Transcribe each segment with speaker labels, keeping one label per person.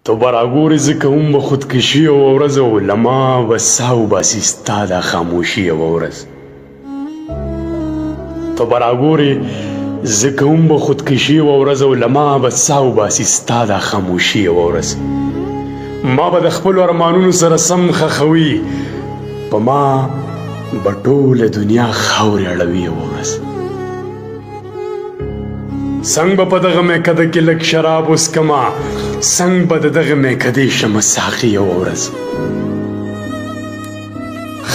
Speaker 1: ته به راګورې زه کوم به خودکشي یوه ورځ او له ما به ساه وباسي ستا دا خاموشي یوه ورځ ته به راګورې زه کوم به خودکشي یوه ورځ او له ما به ساه وباسي ستا دا خاموشي یوه ورځ ما به د خپلو ارمانونو سره سم خښوي په ما به ټوله دنیا خاورې اړوي یوه ورځ څنګ به په دغه میکده کې لږ شراب وڅکمه څنګ به د دغه میکدې شمه ساقي یوه ورځ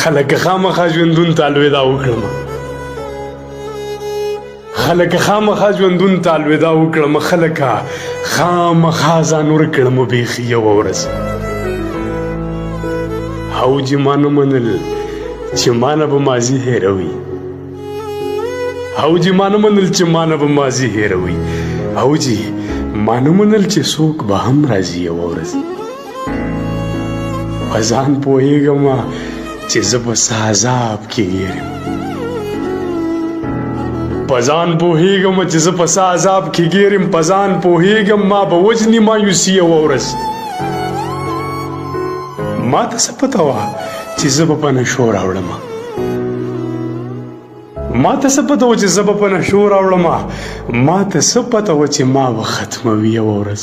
Speaker 1: خلک خامخا ژوندون ته الوداع وکړمه خلک خامخا ژوندون ته الوداع وکړمه خلکه خامخا ځان ورکړمه بیخي یوه ورځ حوجي ما نه منل چې ما نه به ماضي هېروي حوجي ما نه منل چې ما نه به ماضي هېروي حوجي ما نه منل چې څوک به هم راځي یوه ورځ په ځان پوهېږمه چې زه به څه عذاب کې ګیر یم په ځان پوهېږمه چې زه په څه عذاب کې ګیر یم په ځان پوهېږم ما به وجني مایوسي یوه ورځ ما ته څه پته وه چې زه به په نشو راوړمه ما ته څه پته وه چې زه به په نشو راوړمه ما ته څه پته وه چې ما به ختموي یوه ورځ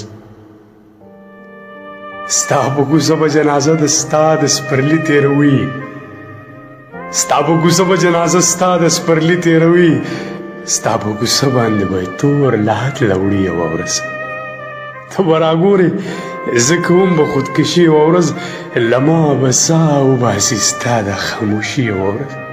Speaker 1: ستا په کوڅه به جنازه د ستا د سپرلي تېروي ستا په کوڅه به جنازه ستا د سپرلي تېروي ستا په کوڅه باندې به تور لحد لوړي یوه ورځ ته به راګورې زه کوم به خودکشي یوه ورځ له ما به ساه وباسي ستا د خاموشي یوه ورځ